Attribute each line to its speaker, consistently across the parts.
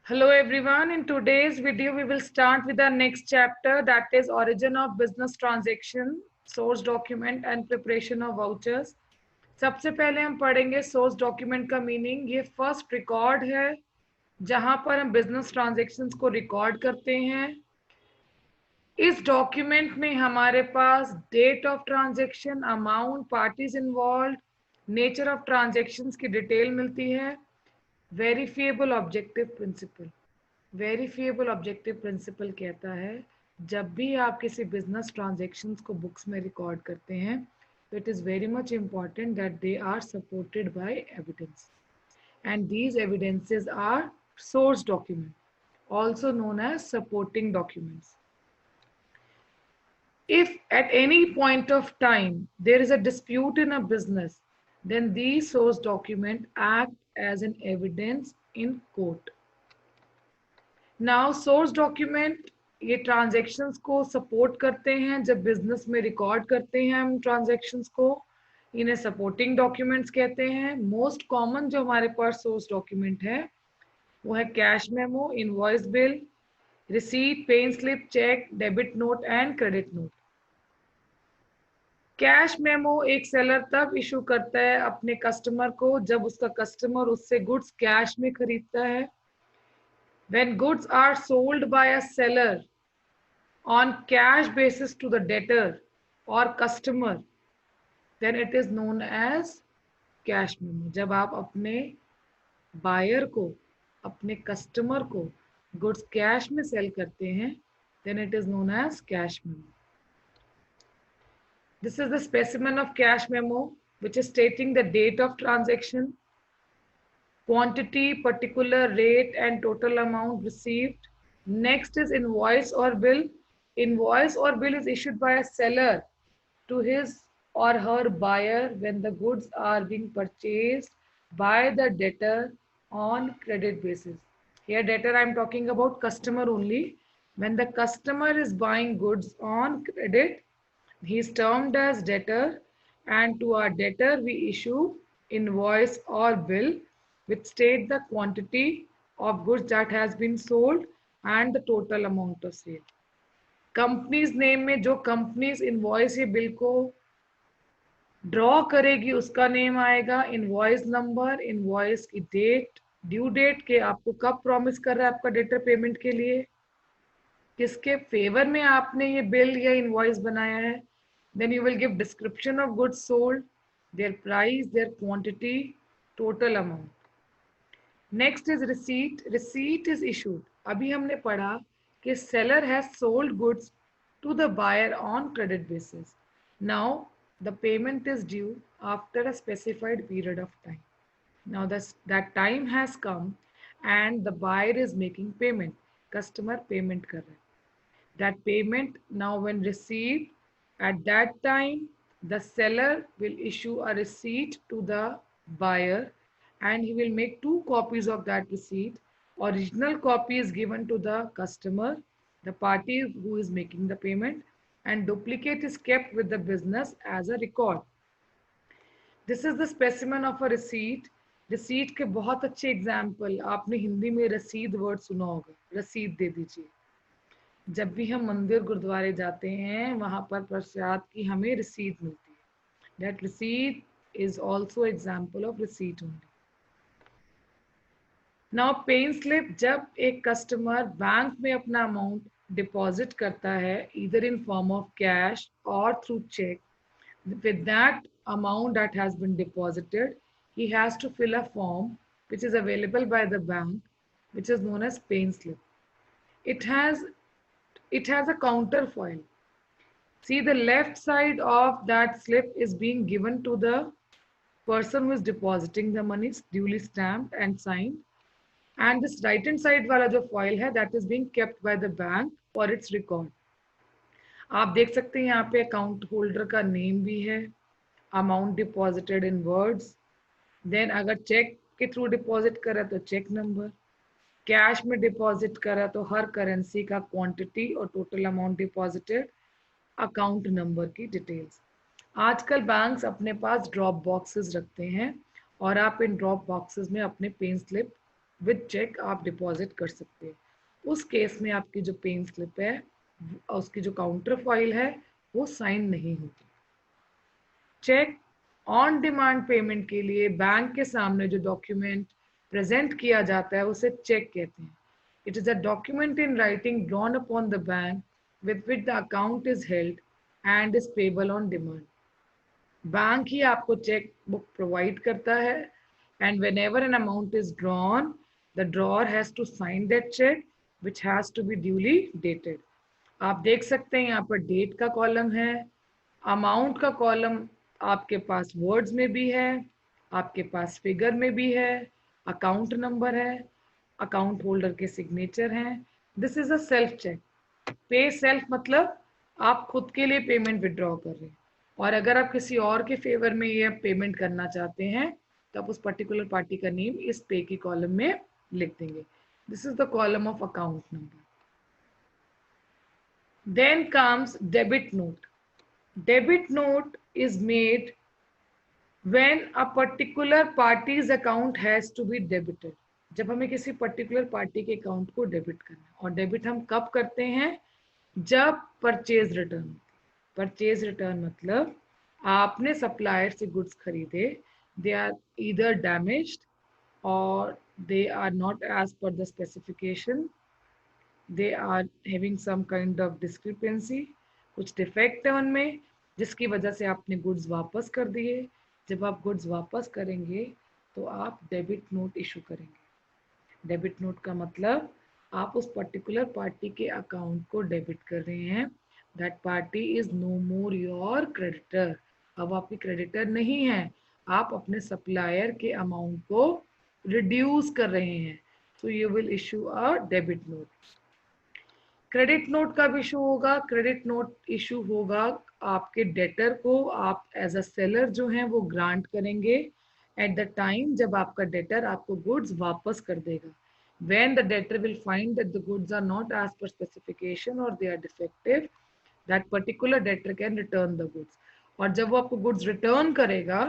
Speaker 1: Hello everyone. In today's video, we will start with our next chapter, that is origin of business transaction, source document and preparation of vouchers. सबसे पहले हम पढ़ेंगे source document का meaning. ये first record है जहां पर हम बिजनेस ट्रांजेक्शन्स को रिकॉर्ड करते हैं। इस डॉक्यूमेंट में हमारे पास date of transaction, amount, parties involve, nature of transactions की डिटेल मिलती है। Verifiable objective principle, verifiable objective principle कहता है जब भी आप किसी बिजनेस ट्रांजेक्शन्स को बुक्स में रिकॉर्ड करते हैं तो it is very much important that they are supported by evidence, and these evidences are source document, also known as supporting documents. If at any point of time there is a dispute in a business, then these source documents act as an evidence in court. Now source document ये transactions को support करते हैं। जब business में record करते हैं हम transactions को, इन्हें सपोर्टिंग डॉक्यूमेंट्स कहते हैं। मोस्ट कॉमन जो हमारे पास सोर्स डॉक्यूमेंट है वो है cash memo, invoice bill, receipt, pay slip, cheque, debit note and credit note. Cash memo एक सेलर तब इशू करता है अपने कस्टमर को जब उसका कस्टमर उससे गुड्स कैश में खरीदता है। When goods are sold by a seller on cash basis to the debtor or customer, then it is known as cash memo. जब आप अपने बायर को, अपने कस्टमर को गुड्स कैश में सेल करते हैं, then it is known as cash memo. This is the specimen of cash memo, which is stating the date of transaction, quantity, particular rate and total amount received. Next is invoice or bill. Invoice or bill is issued by a seller to his or her buyer when the goods are being purchased by the debtor on credit basis. Here debtor I am talking about customer only. When the customer is buying goods on credit, he is termed as debtor, and to our debtor we issue invoice or bill which state the quantity of goods that has been sold and the total amount of sale. Companies name में जो companies invoice या bill को draw करेगी उसका name आएगा, invoice number, invoice की date, due date के आपको कब प्रॉमिस कर रहा है आपका डेटर पेमेंट के लिए, किसके फेवर में आपने ये बिल या इनवॉइस बनाया है। Then you will give description of goods sold, their price, their quantity, total amount. Next is receipt. Receipt is issued, अभी हमने पढ़ा कि seller has sold goods to the buyer on credit basis. Now the payment is due after a specified period of time. Now that time has come and the buyer is making payment, customer payment कर रहा है। That payment now when received, at that time the seller will issue a receipt to the buyer and he will make 2 copies of that receipt. Original copy is given to the customer, the party who is making the payment, and duplicate is kept with the business as a record. This is the specimen of a receipt. receipt के बहुत अच्छे example आपने हिंदी में रसीद word सुना होगा, रसीद दे दीजिए। जब भी हम मंदिर गुरुद्वारे जाते हैं वहां पर प्रसाद की हमें रसीद मिलती है। दैट रसीद is also example of receipt only. Now pay slip, जब एक कस्टमर बैंक में अपना अमाउंट डिपॉजिट करता है either in form of cash or through check, with that amount that has been deposited he has to fill a form which is available by the bank, which is known as pay slip. It has a counterfoil. See, the left side of that slip is being given to the person who is depositing the money, duly stamped and signed. And this right hand side वाला जो foil है, that is being kept by the bank for its record. आप देख सकते हैं यहाँ पे account holder का नेम भी है, amount deposited in words, then अगर चेक के थ्रू डिपॉजिट करा तो चेक नंबर, कैश में डिपॉजिट करा तो हर करेंसी का क्वांटिटी और total amount deposited, account number की डिटेल्स। आजकल बैंक्स अपने पास ड्रॉप बॉक्सेस रखते हैं और आप इन ड्रॉप बॉक्सेस में अपने पे स्लिप विद चेक आप डिपॉजिट कर सकते हैं। उस केस में आपकी जो पेन स्लिप है, उसकी जो काउंटर फाइल है, वो साइन नहीं होती। चेक ऑन डिमांड पेमेंट के लिए बैंक के सामने जो डॉक्यूमेंट प्रेजेंट किया जाता है उसे चेक कहते हैं। It is a document in writing drawn upon the bank with which the account is held and is payable on demand. Bank ही आपको चेक बुक प्रोवाइड करता है, and whenever an amount is drawn the drawer has to sign that cheque which has to be duly dated. आप देख सकते हैं यहाँ पर डेट का कॉलम है, अमाउंट का कॉलम आपके पास वर्ड्स में भी है, आपके पास फिगर में भी है, अकाउंट नंबर है, अकाउंट होल्डर के सिग्नेचर हैं। This is a self cheque. Pay self मतलब आप खुद के लिए पेमेंट विड्रॉ कर रहे हैं, और अगर आप किसी और के फेवर में ये पेमेंट करना चाहते हैं तो आप उस पर्टिकुलर पार्टी का नेम इस पे की कॉलम में लिख देंगे। This is the column of account number. Then comes debit note. Debit note is made when a particular party's account has to be debited. जब हमें किसी पर्टिकुलर पार्टी के अकाउंट को डेबिट करना है, और डेबिट हम कब करते हैं? जब परचेज रिटर्न। परचेज रिटर्न मतलब आपने सप्लायर से गुड्स खरीदे, दे आर ईदर डैमेज्ड और they are not as per the specification, they are having some kind of discrepancy, कुछ डिफेक्ट है उनमें, जिसकी वजह से आपने गुड्स वापस कर दिए। जब आप गुड्स वापस करेंगे तो आप डेबिट नोट इशू करेंगे। डेबिट नोट का मतलब आप उस पर्टिकुलर पार्टी के अकाउंट को डेबिट कर रहे हैं। That party is no more your creditor. अब आपकी क्रेडिटर नहीं है, आप अपने सप्लायर के अमाउंट को रिड्यूस कर रहे हैं। So you will issue a debit note. Credit note कब इशू होगा? क्रेडिट नोट इशू होगा आपके डेटर को आप एज अ सेलर जो है वो ग्रांट करेंगे एट द टाइम जब आपका डेटर आपको गुड्स वापस कर देगा। when the debtor will find that the goods are not as per specification or they are defective, that particular debtor can return the goods। और जब वो आपको गुड्स रिटर्न करेगा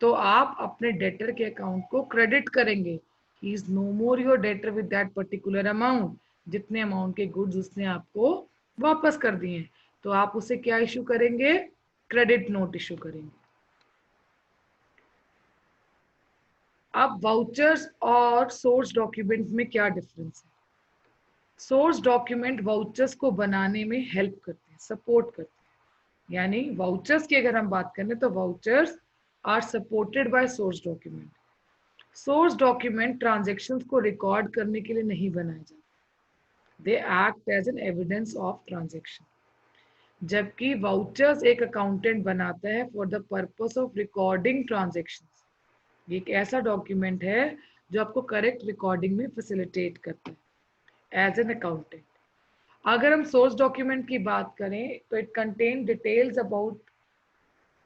Speaker 1: तो आप अपने डेटर के अकाउंट को क्रेडिट करेंगे। He is no more your debtor with that particular amount. जितने अमाउंट के गुड्स उसने आपको वापस कर दिए हैं, तो आप उसे क्या इशू करेंगे? क्रेडिट नोट इशू करेंगे। अब वाउचर्स और सोर्स डॉक्यूमेंट में क्या डिफरेंस है? सोर्स डॉक्यूमेंट वाउचर्स को बनाने में हेल्प करते हैं, सपोर्ट करते हैं। यानी वाउचर्स की अगर हम बात करें तो vouchers are supported by source document. Source document transactions को रिकॉर्ड करने के लिए नहीं बनाए जाते, they act as an evidence of transaction. जबकि वाउचर्स एक अकाउंटेंट बनाता है for the purpose of recording transactions. ये एक ऐसा डॉक्यूमेंट है जो आपको करेक्ट रिकॉर्डिंग में फैसिलिटेट करता है एज एन अकाउंटेंट। अगर हम सोर्स डॉक्यूमेंट की बात करें तो it contain details about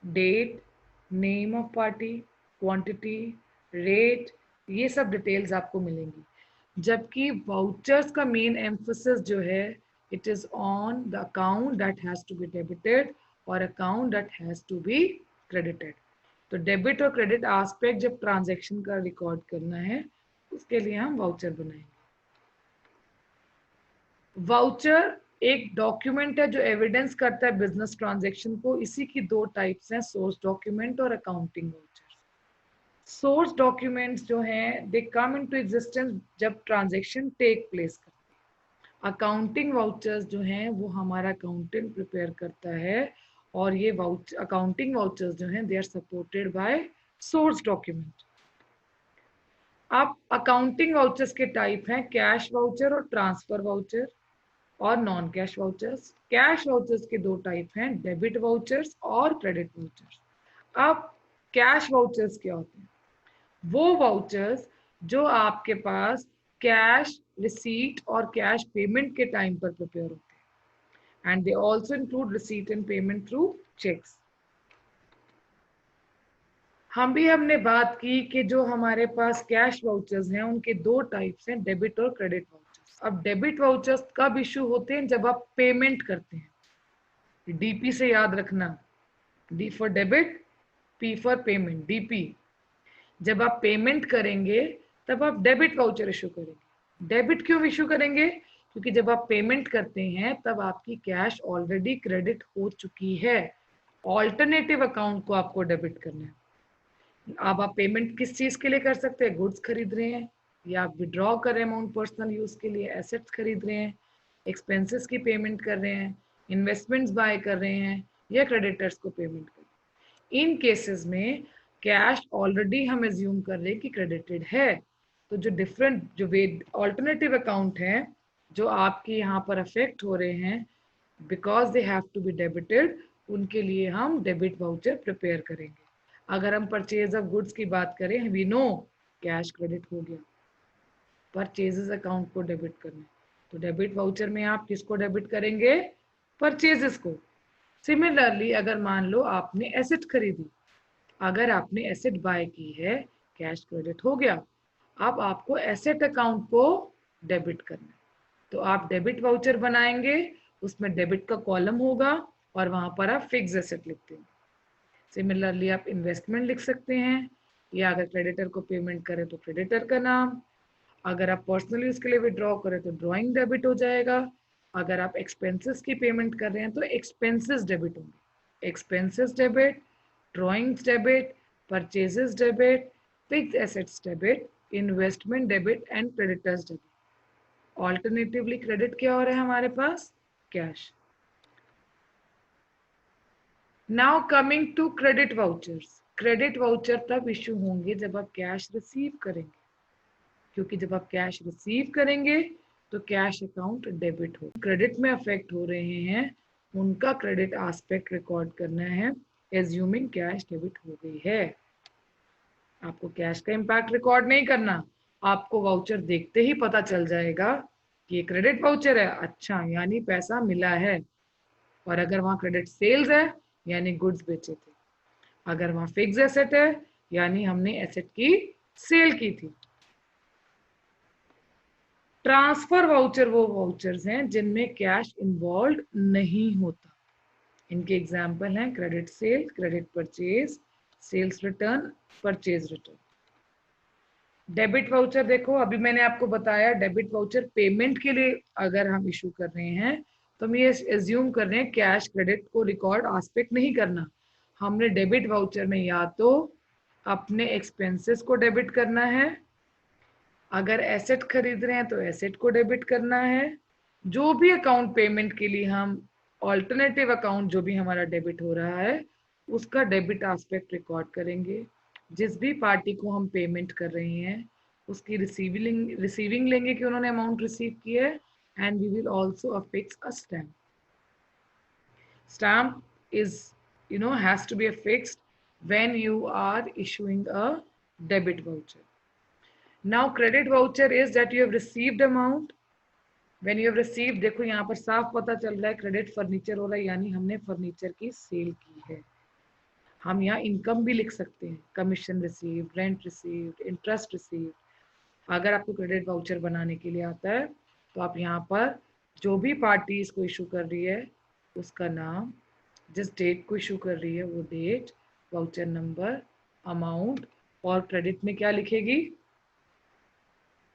Speaker 1: date, name of party, quantity, rate, ये सब डिटेल्स आपको मिलेंगी। जबकि वाउचर्स का मेन एम्फोसिस जो है it is on the account that has to be debited और account that has to be credited. तो डेबिट और क्रेडिट एस्पेक्ट जब ट्रांजैक्शन का रिकॉर्ड करना है उसके लिए हम वाउचर बनाएंगे। वाउचर एक डॉक्यूमेंट है जो एविडेंस करता है बिजनेस ट्रांजैक्शन को। इसी की दो टाइप्स हैं, सोर्स डॉक्यूमेंट और अकाउंटिंग वाउचर। सोर्स डॉक्यूमेंट्स जो हैं दे कम इनटू एग्जिस्टेंस जब ट्रांजैक्शन टेक प्लेस करती है। अकाउंटिंग वाउचर्स जो हैं वो हमारा अकाउंटेंट प्रिपेयर करता है, और ये अकाउंटिंग वाउचर्स जो हैं they are supported by source document. अब अकाउंटिंग वाउचर्स के टाइप हैं कैश वाउचर और ट्रांसफर वाउचर और non cash vouchers. Cash vouchers के दो टाइप हैं, डेबिट वाउचर्स और क्रेडिट वाउचर्स। अब कैश वाउचर्स क्या होते हैं? वो वाउचर्स जो आपके पास कैश रिसीट और कैश पेमेंट के टाइम पर प्रिपेयर होते हैं, and they also include receipt and payment through cheques. हमने बात की कि जो हमारे पास कैश वाउचर्स हैं उनके दो टाइप्स हैं, डेबिट और क्रेडिट वाउचर्स। अब डेबिट वाउचर्स कब इशू होते हैं? जब आप पेमेंट करते हैं। डीपी से याद रखना, D for debit, P for payment, DP. जब आप पेमेंट करेंगे तब आप डेबिट वाउचर इशू करेंगे। डेबिट क्यों इशू करेंगे? क्योंकि जब आप पेमेंट करते हैं तब आपकी कैश ऑलरेडी क्रेडिट हो चुकी है, ऑल्टरनेटिव अकाउंट को आपको डेबिट करना है। अब आप पेमेंट किस चीज के लिए कर सकते हैं? गुड्स खरीद रहे हैं, या आप विड्रॉ कर रहे हैं अमाउंट पर्सनल यूज के लिए, एसेट्स खरीद रहे हैं, एक्सपेंसेस की पेमेंट कर रहे हैं, इन्वेस्टमेंट्स बाय कर रहे हैं, या क्रेडिटर्स को पेमेंट कर रहे हैं। इन केसेस में कैश ऑलरेडी हम एज्यूम कर रहे हैं कि क्रेडिटेड है, तो जो डिफरेंट जो वे ऑल्टरनेटिव अकाउंट हैं जो आपके यहाँ पर अफेक्ट हो रहे हैं because they have to be debited, उनके लिए हम डेबिट वाउचर प्रिपेयर करेंगे। अगर हम परचेज ऑफ गुड्स की बात करें, वी नो कैश क्रेडिट हो गया, परचेजेस अकाउंट को डेबिट करना है, तो डेबिट वाउचर में आप किसको डेबिट करेंगे? परचेजेस को। सिमिलरली अगर मान लो आपने एसेट खरीदी, अगर आपने एसेट बाय की है, कैश क्रेडिट हो गया, अब आपको एसेट अकाउंट को डेबिट करना है, तो आप डेबिट वाउचर बनाएंगे, उसमें डेबिट का कॉलम होगा और वहां पर आप फिक्स एसेट लिखते हैं। सिमिलरली आप इन्वेस्टमेंट लिख सकते हैं, या अगर क्रेडिटर को पेमेंट करें तो क्रेडिटर का नाम, अगर आप पर्सनल यूज के लिए विड्रॉ करें तो ड्रॉइंग डेबिट हो जाएगा, अगर आप एक्सपेंसेस की पेमेंट कर रहे हैं तो एक्सपेंसेस डेबिट होंगे, expenses debit, drawings debit, purchases debit, fix assets debit, investment debit and creditors debit. Alternatively credit क्या हो रहा है हमारे पास? Cash. Now coming to credit vouchers. Credit voucher तब इश्यू होंगे जब आप कैश रिसीव करेंगे, क्योंकि जब आप कैश रिसीव करेंगे तो कैश अकाउंट डेबिट हो, क्रेडिट में अफेक्ट हो रहे हैं उनका क्रेडिट एस्पेक्ट रिकॉर्ड करना है, एज्यूमिंग कैश डेबिट हो गई है। आपको कैश का इम्पैक्ट रिकॉर्ड नहीं करना, आपको वाउचर देखते ही पता चल जाएगा कि ये क्रेडिट वाउचर है, अच्छा यानी पैसा मिला है, और अगर वहां क्रेडिट सेल्स है यानी गुड्स बेचे थे, अगर वहां फिक्स एसेट है यानी हमने एसेट की सेल की थी। ट्रांसफर वाउचर वो वाउचर्स हैं जिनमें कैश इन्वॉल्व नहीं होता। इनके एग्जाम्पल हैं credit sale, credit purchase, sales return, purchase return. Debit voucher देखो, अभी मैंने आपको बताया डेबिट वाउचर पेमेंट के लिए अगर हम इशू कर रहे हैं तो हम ये एज्यूम कर रहे हैं कैश क्रेडिट को रिकॉर्ड एस्पेक्ट नहीं करना, हमने डेबिट वाउचर में या तो अपने एक्सपेंसेस को डेबिट करना है, अगर एसेट खरीद रहे हैं तो एसेट को डेबिट करना है, जो भी अकाउंट पेमेंट के लिए हम ऑल्टरनेटिव अकाउंट जो भी हमारा डेबिट हो रहा है उसका डेबिट एस्पेक्ट रिकॉर्ड करेंगे, जिस भी पार्टी को हम पेमेंट कर रहे हैं उसकी रिसीविंग लेंगे कि उन्होंने अमाउंट रिसीव की है, and we will also affix a stamp. Stamp is, has to be affixed when you are issuing a debit voucher. Now credit voucher is that you have received amount, when you have received, देखो यहाँ पर साफ पता चल रहा है credit furniture हो रहा है यानी हमने फर्नीचर की सेल की है। हम यहाँ इनकम भी लिख सकते हैं, commission receive, rent receive, interest receive. अगर आपको क्रेडिट वाउचर बनाने के लिए आता है तो आप यहाँ पर जो भी पार्टी इसको इशू कर रही है उसका नाम, जिस डेट को इशू कर रही है वो डेट, वाउचर नंबर, अमाउंट, और क्रेडिट में क्या लिखेगी?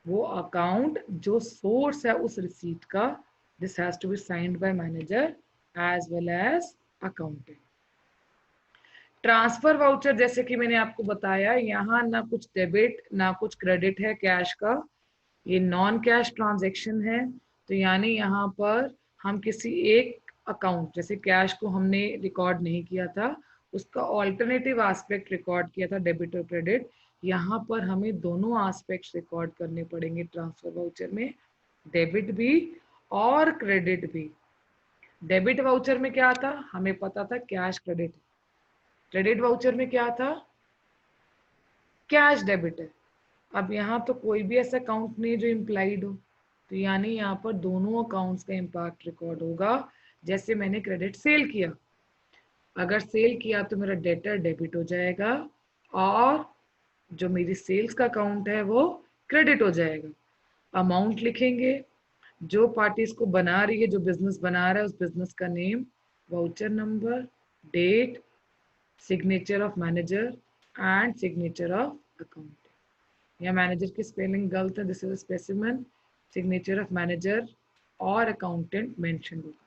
Speaker 1: वो अकाउंट जो सोर्स है उस रिसीट का। This has to be signed by manager as well as accountant. Transfer voucher जैसे कि मैंने आपको बताया, यहाँ ना कुछ डेबिट ना कुछ क्रेडिट है कैश का, ये नॉन कैश ट्रांजैक्शन है, तो यानी यहाँ पर हम किसी एक अकाउंट, जैसे कैश को हमने रिकॉर्ड नहीं किया था, उसका ऑल्टरनेटिव एस्पेक्ट रिकॉर्ड किया था डेबिट और क्रेडिट, यहाँ पर हमें दोनों एस्पेक्ट्स रिकॉर्ड करने पड़ेंगे ट्रांसफर वाउचर में, डेबिट भी और क्रेडिट भी। डेबिट वाउचर में क्या था? हमें पता था कैश क्रेडिट। क्रेडिट वाउचर में क्या था? कैश डेबिट है। अब यहाँ तो कोई भी ऐसा अकाउंट नहीं जो इम्प्लाइड हो, तो यानी यहाँ पर दोनों अकाउंट्स का इम्पैक्ट रिकॉर्ड होगा। जैसे मैंने क्रेडिट सेल किया, अगर सेल किया तो मेरा डेटर डेबिट हो जाएगा और जो मेरी सेल्स का अकाउंट है वो क्रेडिट हो जाएगा। अमाउंट लिखेंगे, जो पार्टी इसको बना रही है, जो बिजनेस बना रहा है उस बिजनेस का name, voucher number, date, signature of manager and signature of account. या मैनेजर की स्पेलिंग गलत है, this is specimen, signature of manager और अकाउंटेंट मेंशन होगा.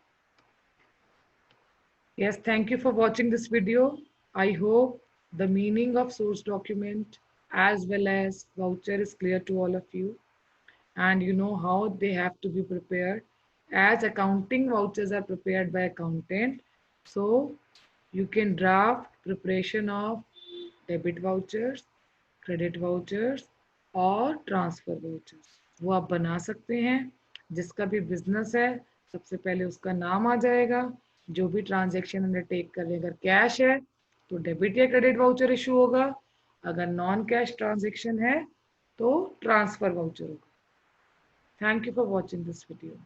Speaker 1: Yes, thank you for watching this video. I hope the meaning of source document as well as voucher is clear to all of you, and you know how they have to be prepared, as accounting vouchers are prepared by accountant. So you can draft preparation of debit vouchers, credit vouchers और transfer vouchers वो आप बना सकते हैं. जिसका भी business है सबसे पहले उसका नाम आ जाएगा. जो भी ट्रांजैक्शन अंडरटेक कर रहे हैं, अगर कैश है तो डेबिट या क्रेडिट वाउचर इशू होगा, अगर नॉन कैश ट्रांजैक्शन है तो ट्रांसफर वाउचर होगा. Thank you for watching this video.